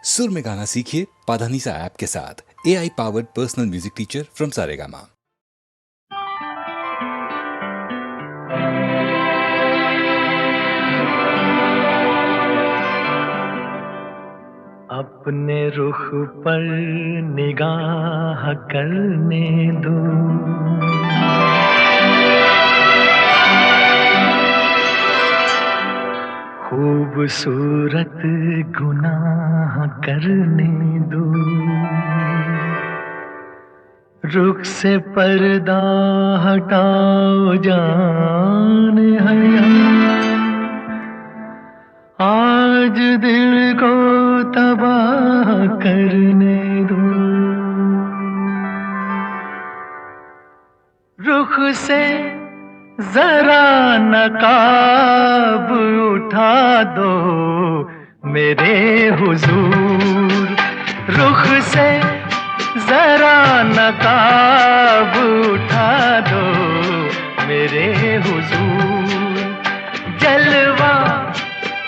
सुर में गाना सीखिए पाधानीसा ऐप के साथ। AI powered personal music teacher from Saregama. अपने रुख पर निगाह करने दो, खूबसूरत गुनाह करने दो। रुख से पर्दा हटाओ जान हया, आज दिल को तबाह करने दो। रुख से जरा नकाब उठा दो मेरे हुजूर, रुख से जरा नकाब उठा दो मेरे हुजूर। जलवा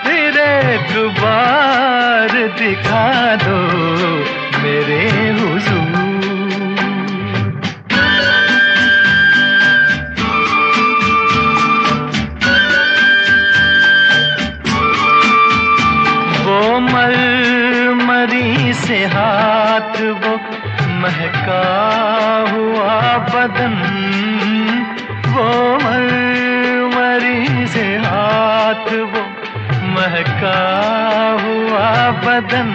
फिर एक बार दिखा दो मेरे हुजूर। वो मरमरी से हाथ, वो महका हुआ बदन, वो मरमरी से हाथ, वो महका हुआ बदन,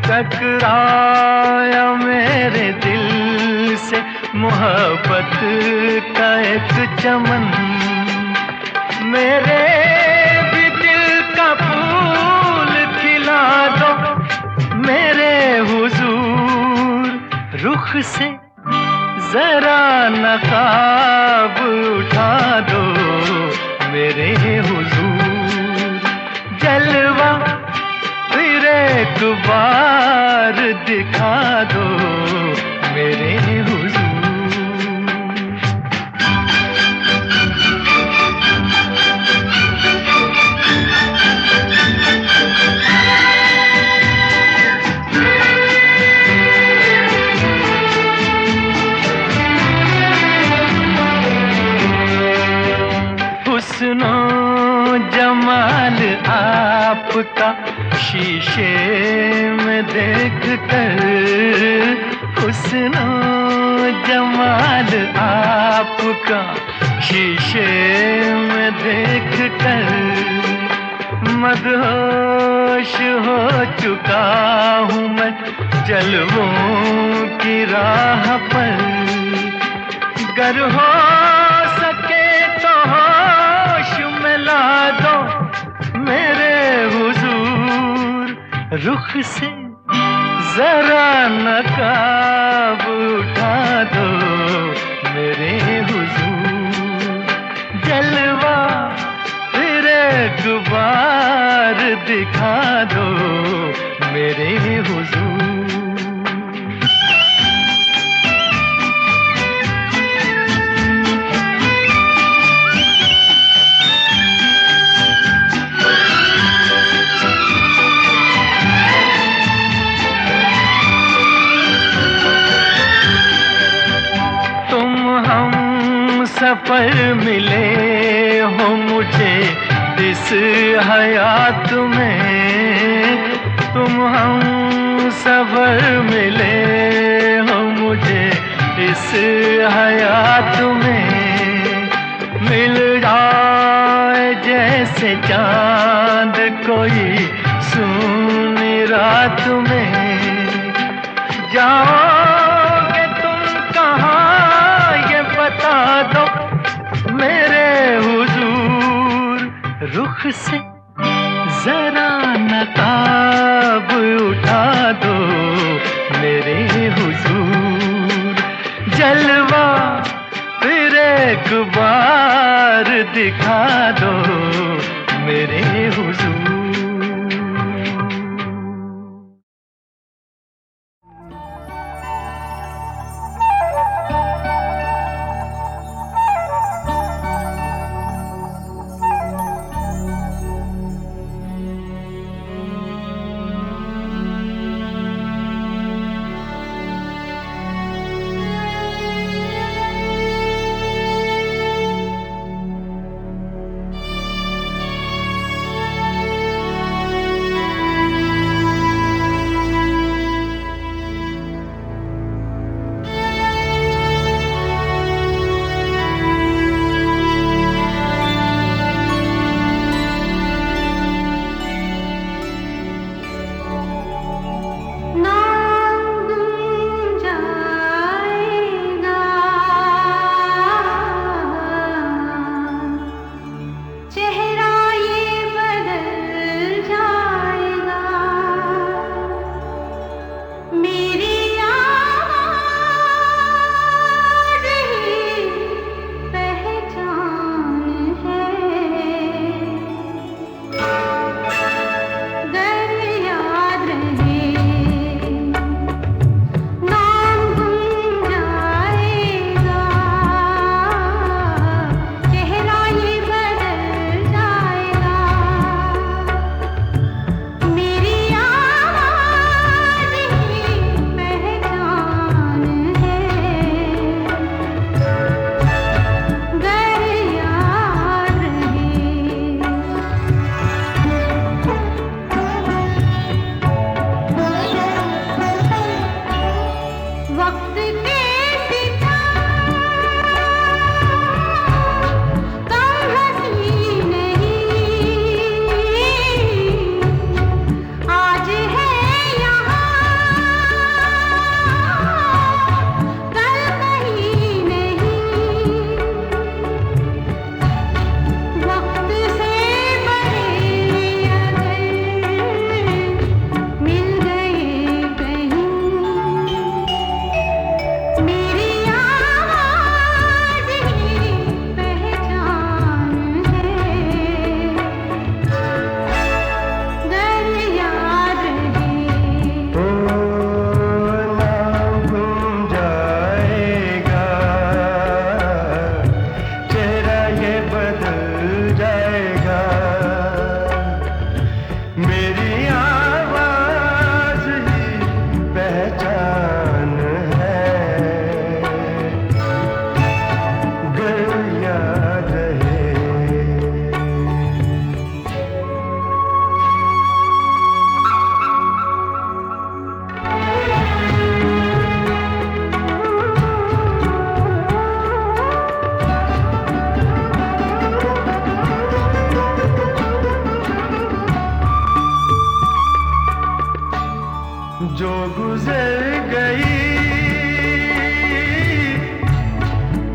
टकराया मेरे दिल से मोहब्बत का एक चमन। मेरे भी दिल का फूल खिला दो मेरे हुजूर। रुख से जरा नकाब उठा दो मेरे हुजूर। जलवा फिर एक बार दिखा दो मेरे हुजूर। हुस्नो जमाल आपका शीशे में देख कर, हुस्नो जमाल आपका शीशे में देख कर, मदहोश हो चुका हूँ मैं जलवों की राह पर। गर हो सके तो होश में ला दो मेरे हुजूर। रुख से जरा नकाब उठा दो मेरे हुजूर। जलवा फिर एक बार दिखा दो मेरे हुजूर। सफर मिले हो मुझे इस हयात में, तुम हम सफर मिले हो मुझे इस हयात में। मिल जाए जैसे चांद कोई सूनी रात में, जाओगे तुम कहाँ ये बता दो मेरे हुजूर। रुख से जरा नकाब उठा दो मेरे हुजूर। जलवा फिर एक बार दिखा दो मेरे हुजूर। जो गुजर गई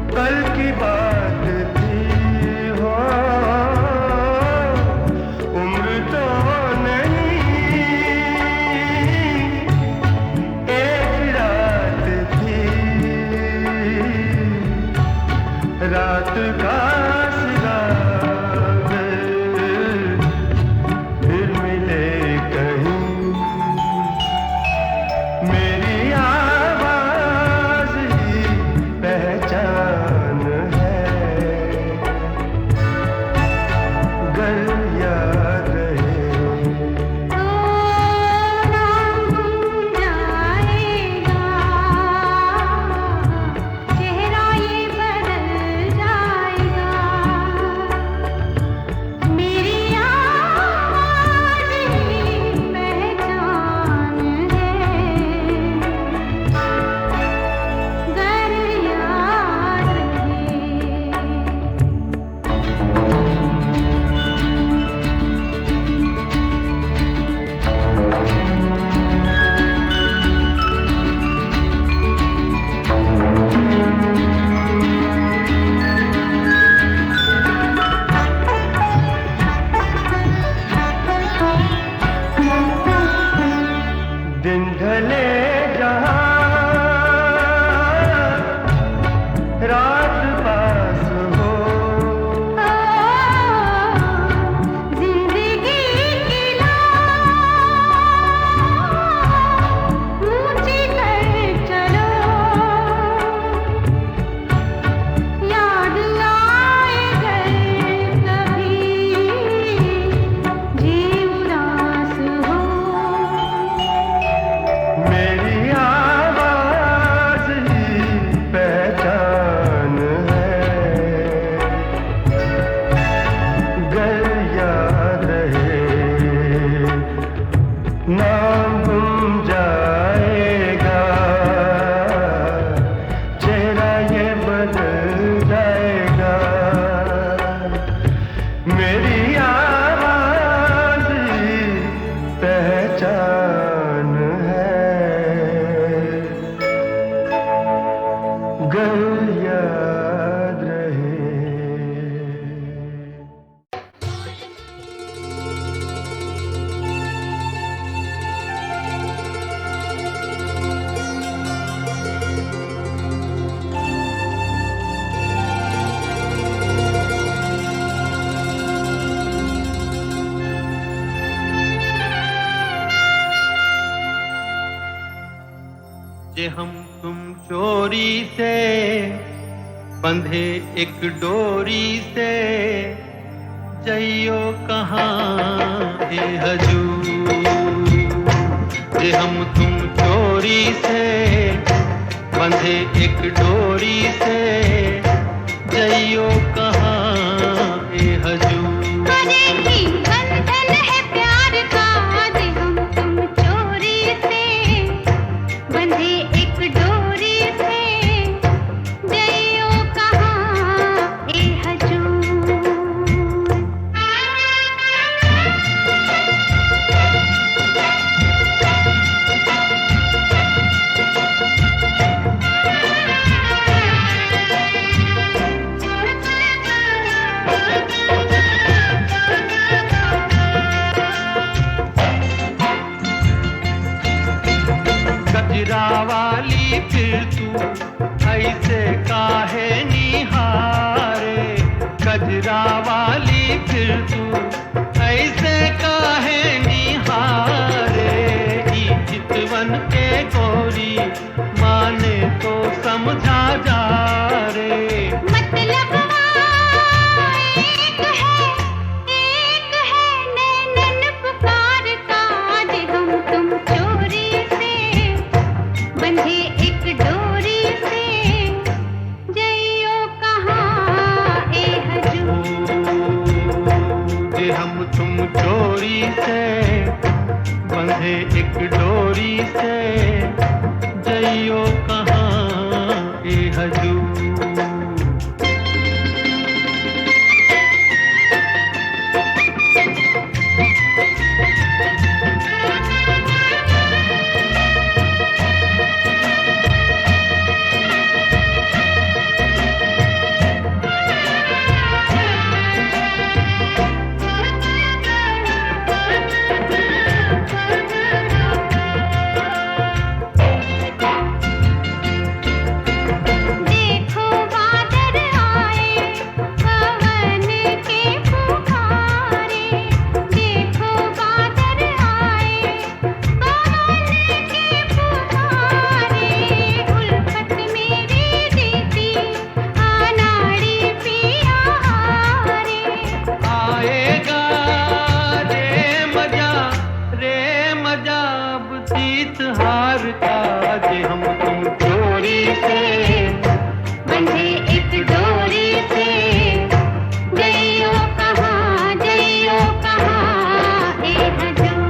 कल की बात थी हो, उम्र तो नहीं एक रात थी, रात का सिरा फिर मिले कहीं, मेरी आवाज ही पहचान है, गर याद रहे तो नाम जाएगा, चेहरा ये बदल जाएगा, मेरी आवाज़ ही पहचान है, गर याद रहे। दिन ढले जहाँ रात पास हो, जिंदगी की लौ ऊंची कर चलो, याद आए घर कभी जी उदास हो, मेरी आवाज ही पहचान है, गर याद रहे नाम गुम जाएगा, चेहरा ये बदल जाएगा, मेरी आवाज ही पहचान है, गर याद रहे। जे हम तुम चोरी से बंधे एक डोरी से, जइयो कहाँ ए हजूर, जे हम तुम चोरी से बंधे एक डोरी से, जइयो कहाँ ए हजूर। अरे ही बंधन है प्यार का, जे हम तुम चोरी से बंधे एक डोरी से, जइयो कहाँ ए हजूर। गजरा वाली फिर तू ऐसे काहे निहारे, गजरा वाली फिर तू ऐसे काहे निहारे, ई चितवन के गोरी माने तो समझा जा रे, मतलब एक है नैनन पुकारता, जे हम तुम चोरी से बंधे एक डोरी से, जइयो कहाँ ए हजूर। जे हम तुम चोरी से बंधे एक डोरी से, जइयो कहाँ ए हजूर। इस हार का जे हम तुम चोरी से बंधे एक डोरी से जइयो कहाँ ए हजूर।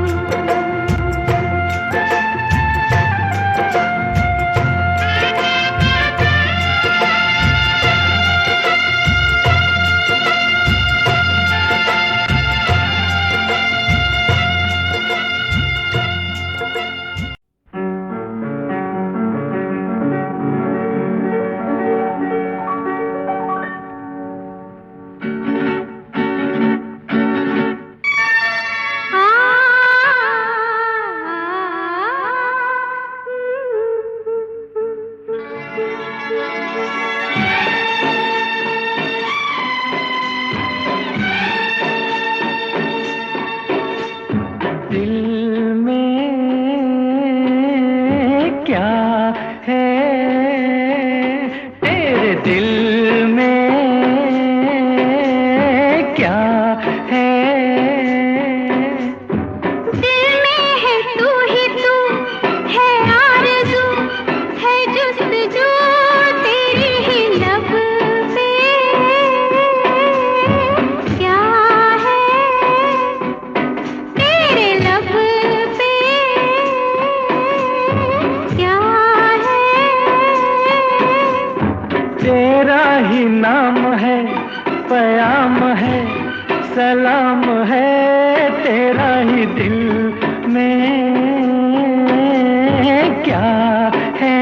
सलाम है तेरा ही दिल में क्या है।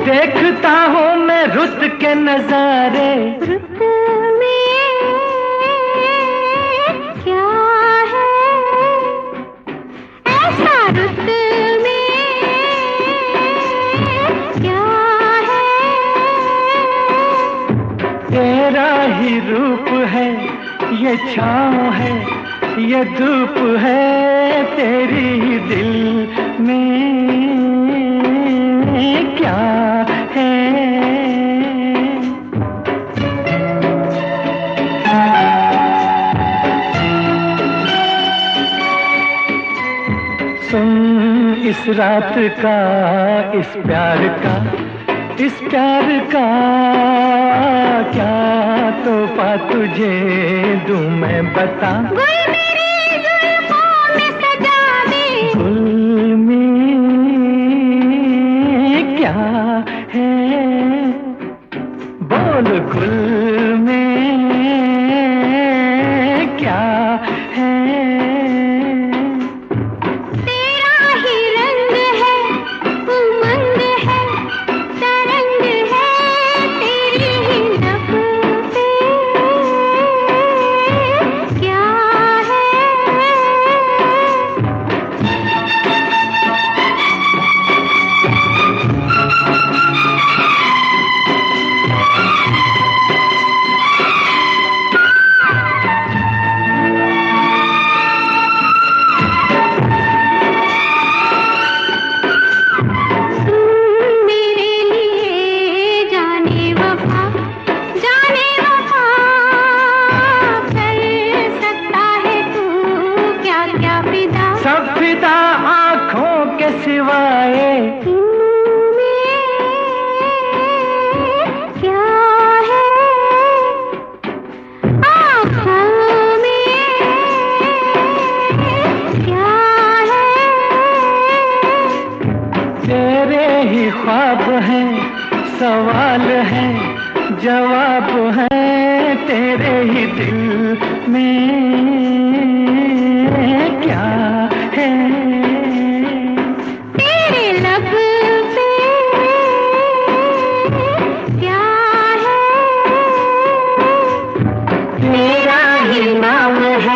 देखता हूँ मैं रुत के नजारे, रुत में क्या है ऐसा, रुत में क्या है। तेरा ही रूप है, ये छाँव है, ये धूप है, तेरी ही दिल में क्या है। सुन इस रात का, इस प्यार का, इस प्यार का क्या तोहफा तुझे दूं मैं बता। गुल मेरी जुल्फों में सजा दे, गुल में क्या है, बोल गुल में क्या है। तेरा ही रंग है, उमंग है, तरंग है, तेरी ही लब पे क्या है। मेरे लिए जाने वफा कर सकता है तू क्या क्या फिदा। सब फिदा आँखों के सिवाय, इनमें क्या है, आँखों में क्या है। तेरे ही ख्वाब हैं, सवाल है, जवाब है, तेरे ही दिल में क्या है। तेरे लब पे क्या है, तेरा ही नाम है,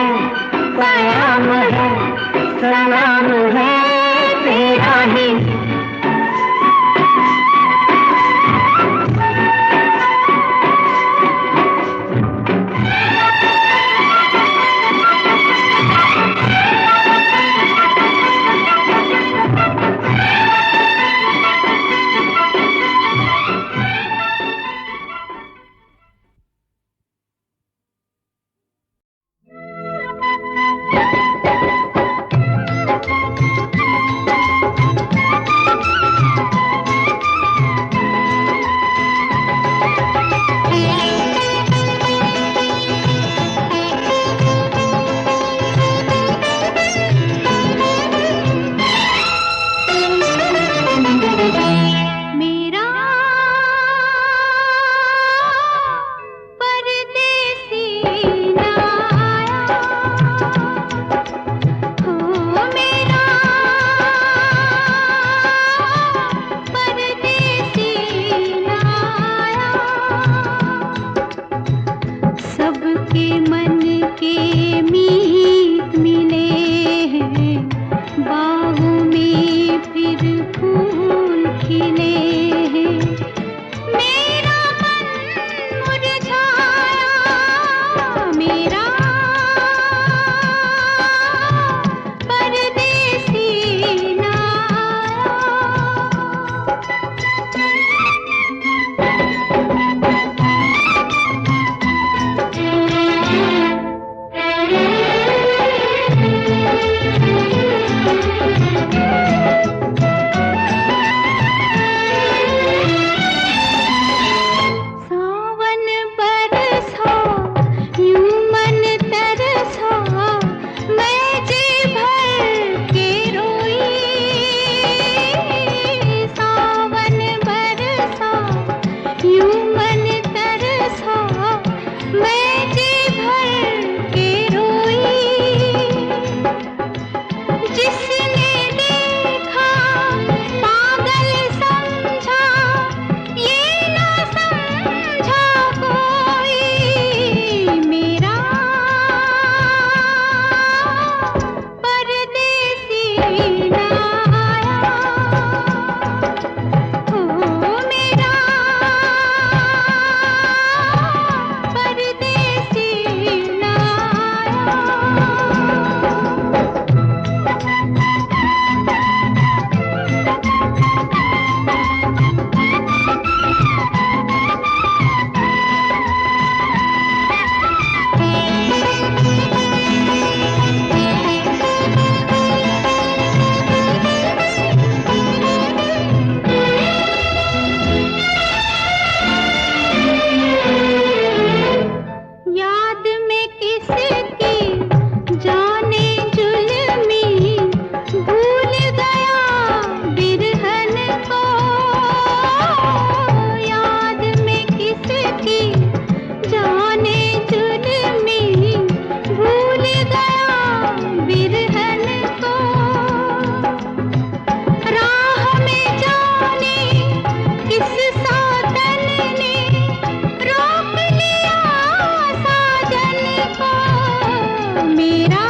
ओ मेरा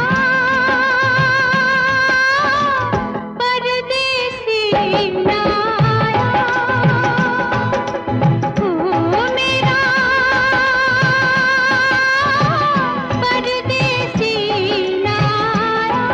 परदेसी नाया, ओ मेरा परदेसी नाया।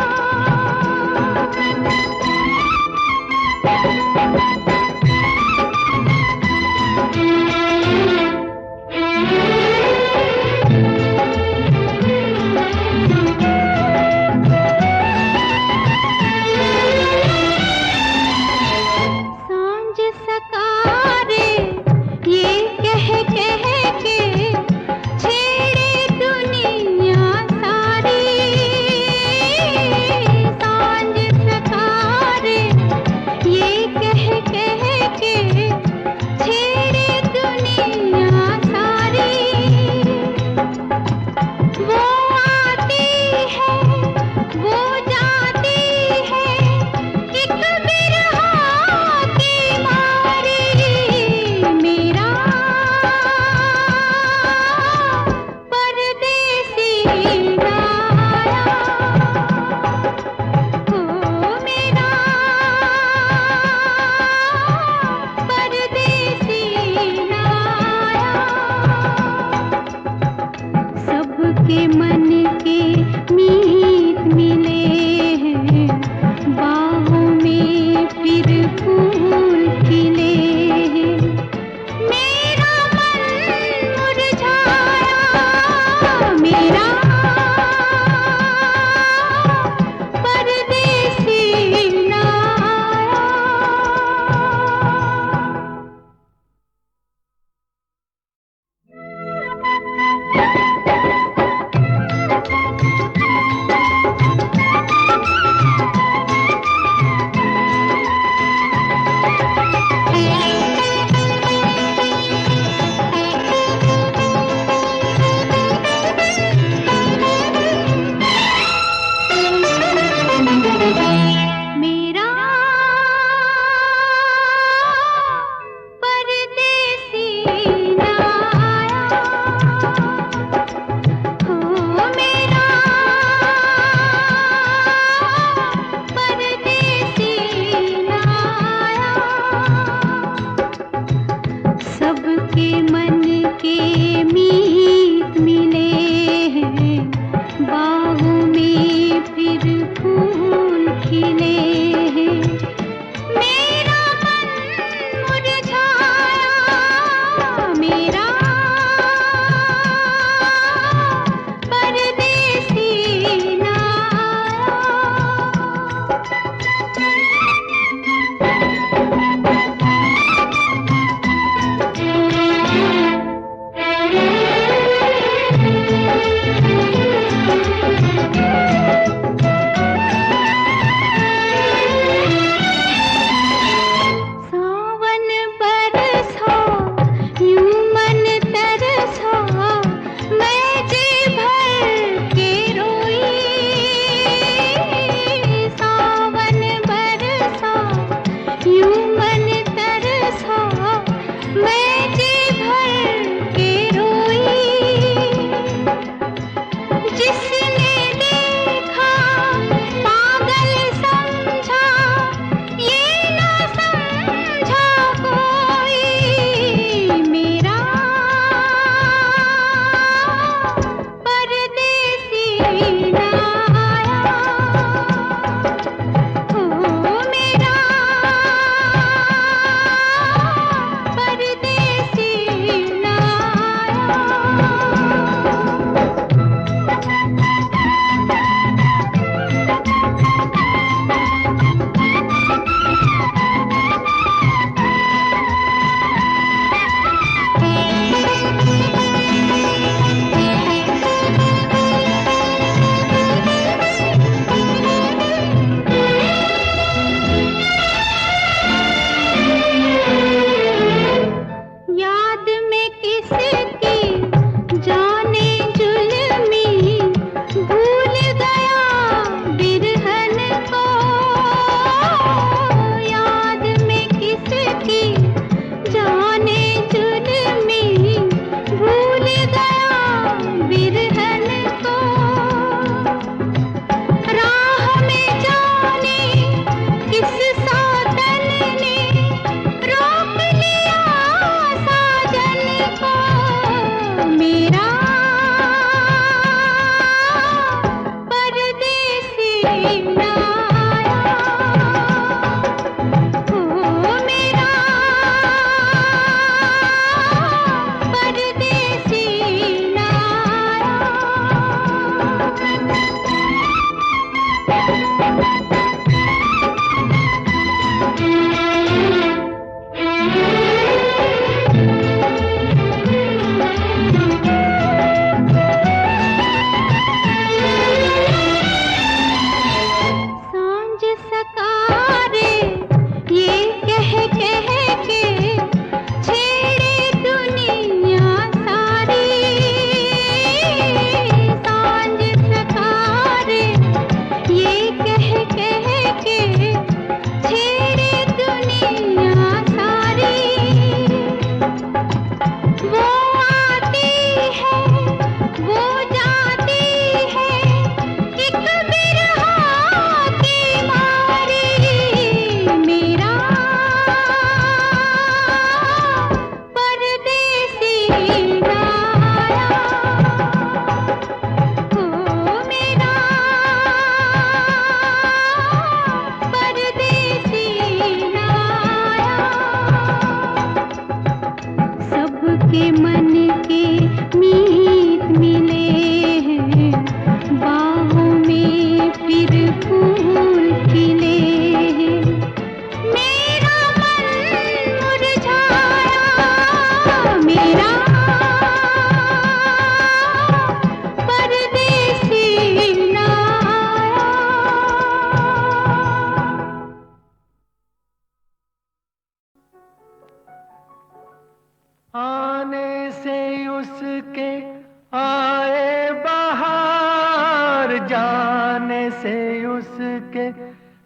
जाने से उसके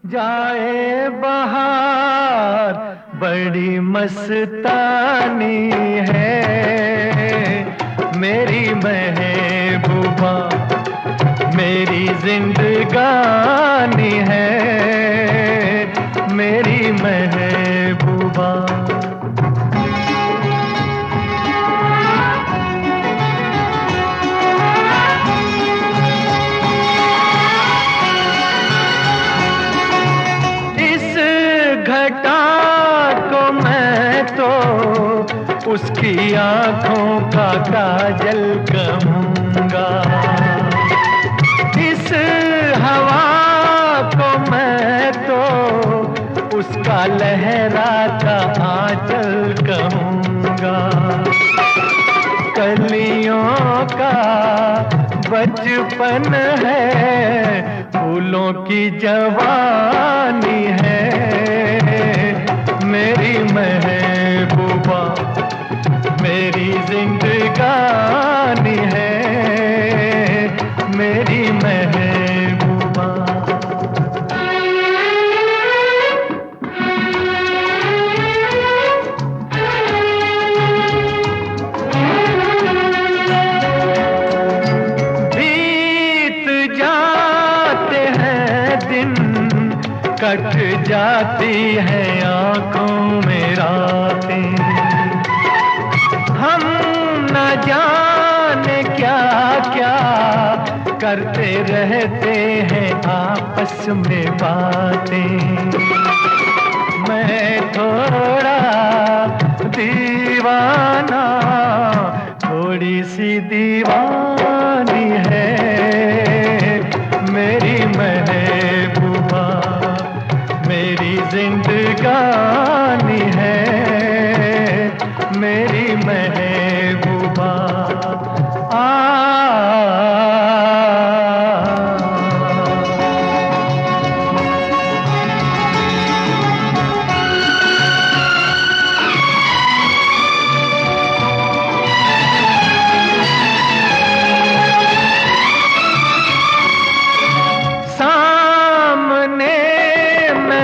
जाए बहार, बड़ी मस्तानी है मेरी महबूबा, मेरी जिंदगानी है मेरी महबूबा। घटा को मैं तो उसकी आंखों का काजल कहूँगा, इस हवा को मैं तो उसका लहराता आंचल कहूँगा। कलियों का बचपन है, फूलों की जवानी है मेरी महबूबा, मेरी जिंदगानी है मेरी महबूबा। बीत जाते हैं दिन, कट जाती है आंखों में रातें, हम न जाने क्या क्या करते रहते हैं आपस में बातें। मैं थोड़ा दीवाना, थोड़ी सी दीवानी है मेरी महबूबा, मेरी जिंदगानी है मेरी महबूबा।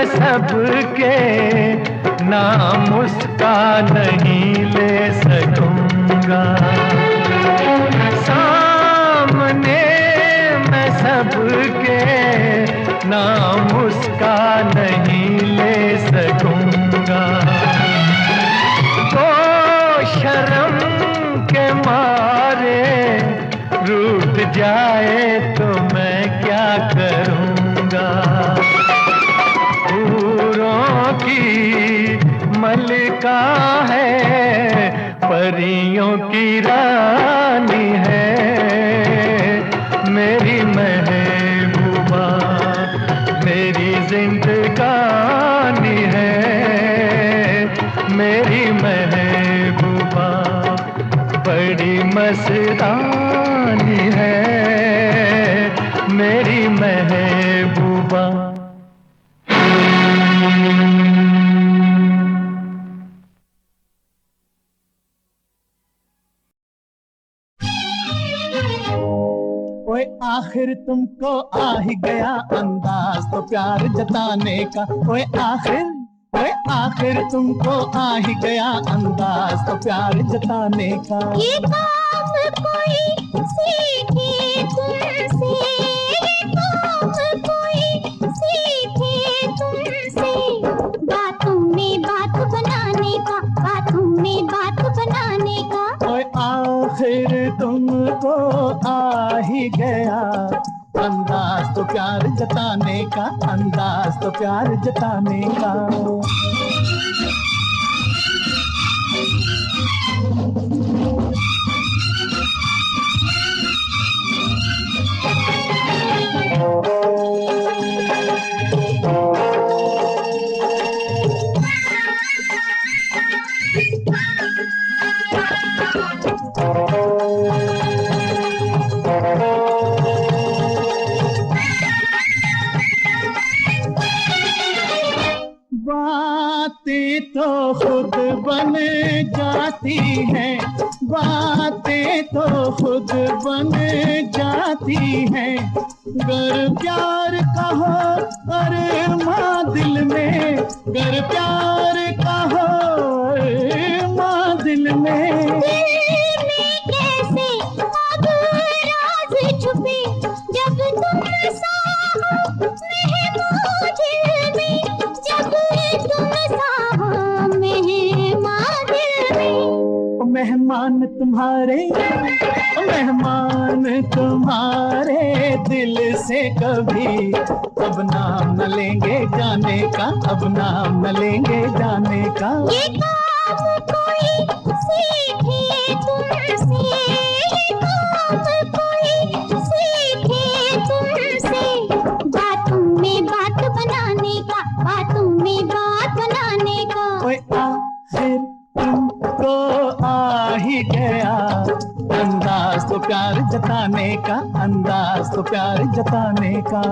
सबके नाम उसका नहीं ले सकूंगा, सामने मैं सबके नाम उसका नहीं ले सकूंगा। तो शर्म के मारे रूठ जाए तो मैं क्या करूंगा। हूरों की मलिका है, परियों की रानी है मेरी महबूबा, मेरी जिंदगानी है मेरी महबूबा, बड़ी मस्तानी है मेरी महबूबा। ओए आखिर तुमको आ ही गया अंदाज तो प्यार जताने का। ओए आखिर तुमको आ ही गया अंदाज तो प्यार जताने का। ये काम कोई सीखे तुमसे, ये काम कोई सीखे तुमसे, बातों में बात बनाने का, बातों में बात बनाने का। ओए आखिर तुमको आ ही गया अंदाज तो प्यार जताने का, अंदाज तो प्यार जताने का। बातें तो खुद बन जाती हैं, बातें तो खुद बन जाती हैं, में, गर प्यार का हो अरमां दिल में, गर प्यार का हो अरमां दिल में। कैसे अब राज छुपे जब तुम साहो मेहमां दिल में, जब तुम साहो मेहमां दिल में। मेहमान तुम्हारे, मेहमान तुम्हारे दिल से कभी अब नाम न लेंगे जाने का, अब नाम न लेंगे जाने का। ये काम कोई सीखे तुमसे, ये काम कोई सीखे तुमसे, बातों में बात बनाने का, बातों में बात बनाने का। ओए आखिर तुमको आ ही गया अंदाज तो प्यार जताने का, अंदाज तो प्यार जताने का।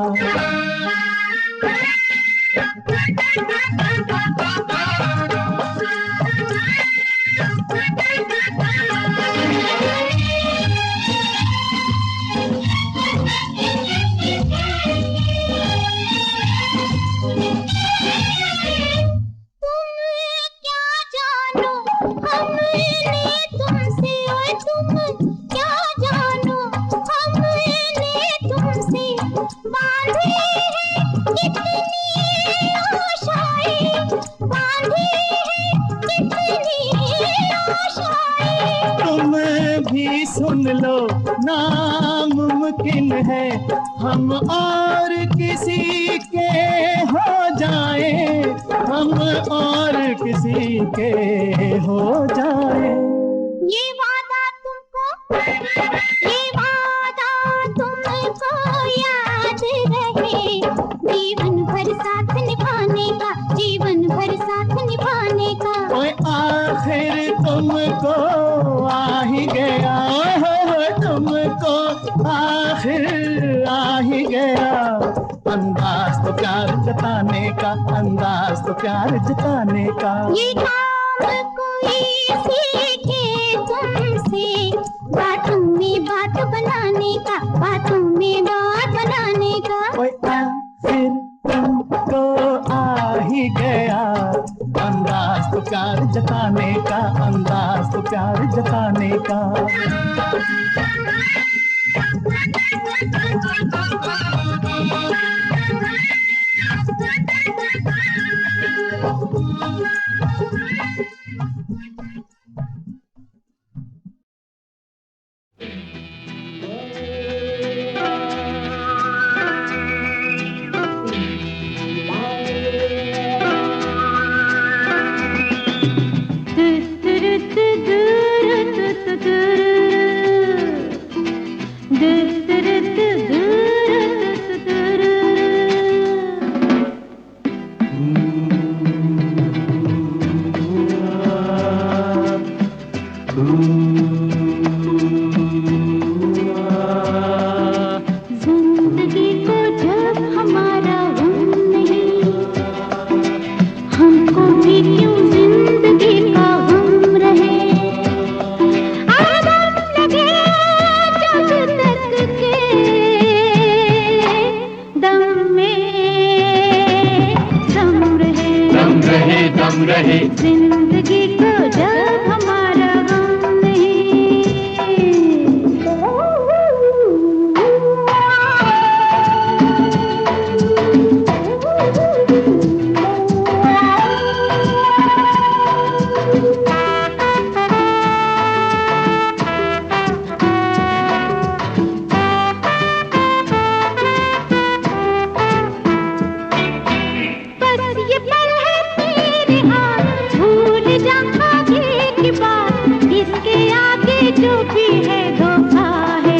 सुन लो नामुमकिन है हम और किसी के हो जाए, हम और किसी के हो जाए। ये वादा तुमको, ये वादा तुमको याद रहे, जीवन भर साथ निभाने का, जीवन भर साथ निभाने का। ओए आखिर तुमको आ ही गया, तुमको आखिर आ ही गया अंदाज तो प्यार जताने का, अंदाज तो प्यार जताने का। ये काम कोई सीखे तुमसे, बातों में बात बनाने का, बातों में बात बनाने का। ओए आखिर तुमको आ ही गया अंदाज तो प्यार जताने का, अंदाज तो प्यार जताने का। जिंदगी को जब हमारा गम नहीं। जो भी है धोखा है,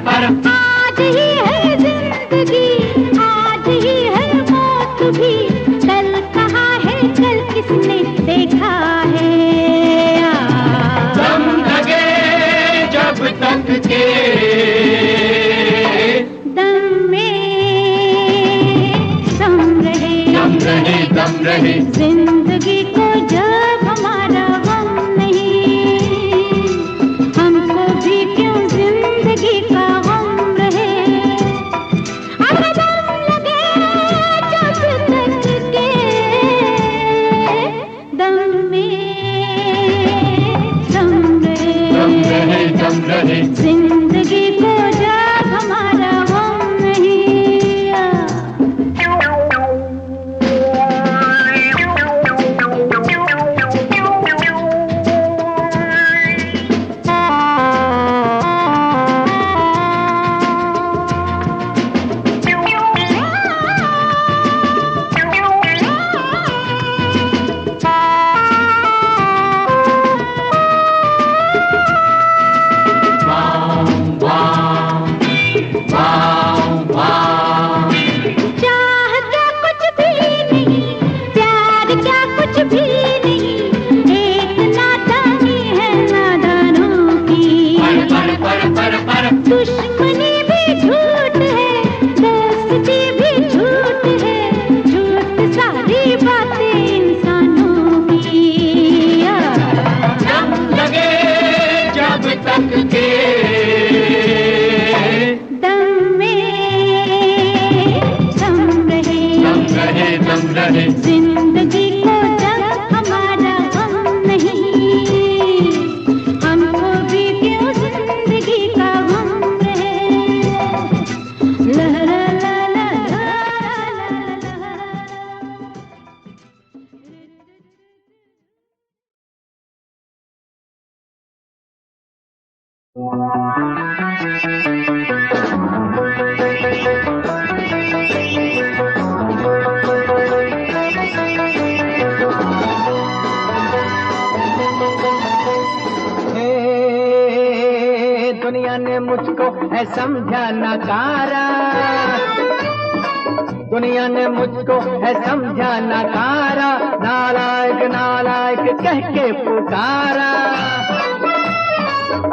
पर आज ही है जिंदगी, आज ही है मौत भी, कल कहाँ है कल किसने देखा है। दम लगे जब तक के दम में दम रहे, दम रहे जिंदगी को जब हमारा गम नहीं, हमको भी क्यों जिंदगी का गम रहे। जिंदगी को जब हमारा गम नहीं, हमको भी क्यों जिंदगी का गम रहे। लहरा ला ला ला ला ला। दुनिया ने मुझको है समझा नकारा, दुनिया ने मुझको है समझा नकारा, नालायक नालायक कह के पुकारा।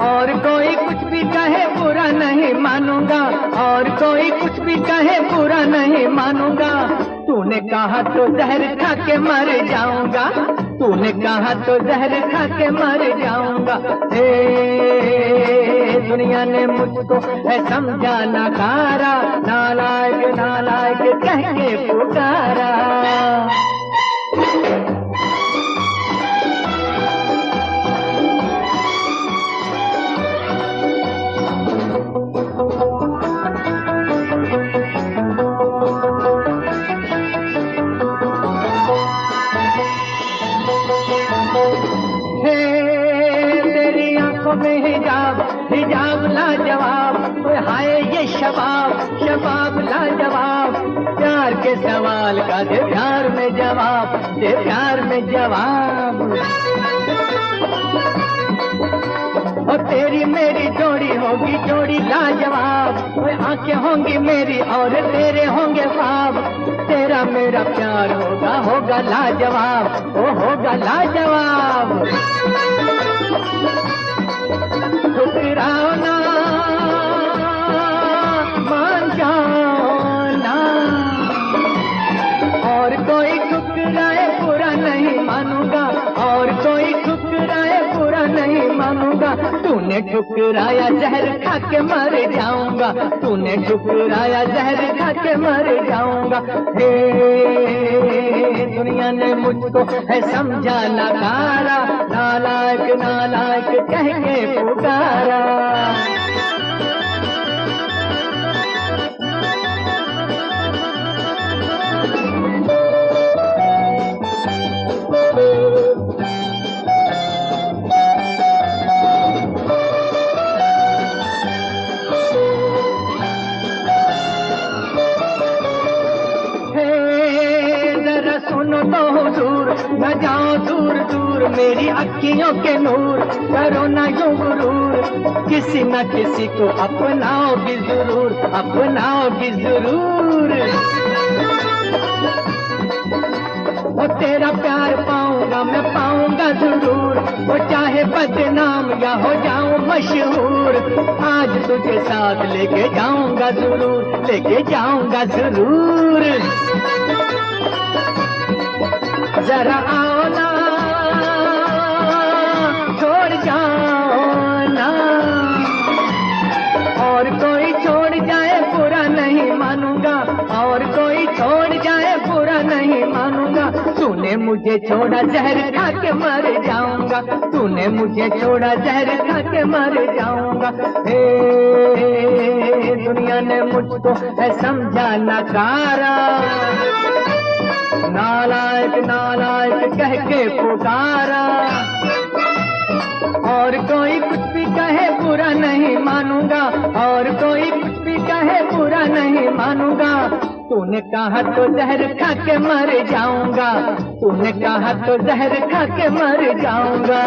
और कोई कुछ भी कहे बुरा नहीं मानूंगा, और कोई कुछ भी कहे बुरा नहीं मानूंगा। तूने कहा तो जहर खा के मर जाऊंगा, तूने कहा तो जहर खा के मर जाऊंगा। दुनिया ने मुझको है समझा नकारा, नालायक नालायक कह के पुकारा। में हिजाब हिजाब लाजवाब, हाय ये शबाब शबाब लाजवाब। प्यार के सवाल का दे प्यार में जवाब, दे प्यार में जवाब। और तेरी मेरी जोड़ी होगी जोड़ी लाजवाब, आंखें होंगी मेरी और तेरे होंगे ख्वाब। तेरा मेरा प्यार होगा होगा लाजवाब, ओ होगा लाजवाब। ठुकराओ ना मान जाओ ना, और कोई ठुकराए बुरा नहीं मानूंगा, और कोई ठुकराए बुरा नहीं मानूंगा। तूने ठुकराया जहर खा के मर जाऊंगा, तूने ठुकराया जहर खा के मर जाऊंगा। हे दुनिया ने मुझको है समझा नकारा, नालायक नालायक कह के पुकारा। तो हुजूर न जाओ दूर दूर, मेरी अखियों के नूर करो ना यूं गुरूर। किसी न किसी को अपनाओगी जरूर, अपनाओगी जरूर। वो तेरा प्यार पाऊंगा मैं पाऊंगा जरूर, वो चाहे बदनाम या हो जाऊं मशहूर। आज तुझे साथ लेके जाऊंगा जरूर, लेके जाऊंगा जरूर। जरा आओ ना छोड़ जाओ ना, और कोई छोड़ जाए बुरा नहीं मानूंगा, और कोई छोड़ जाए बुरा नहीं मानूंगा। तूने मुझे छोड़ा जहर खा के मर जाऊंगा, तूने मुझे छोड़ा जहर खा के मर जाऊंगा। दुनिया ने मुझको है समझा नकारा, नालायक नालायक कह के पुकारा। और कोई कुछ भी कहे बुरा नहीं मानूंगा, और कोई कुछ भी कहे बुरा नहीं मानूंगा। तूने कहा तो जहर खा के मर जाऊंगा, तूने कहा तो जहर खा के मर जाऊंगा।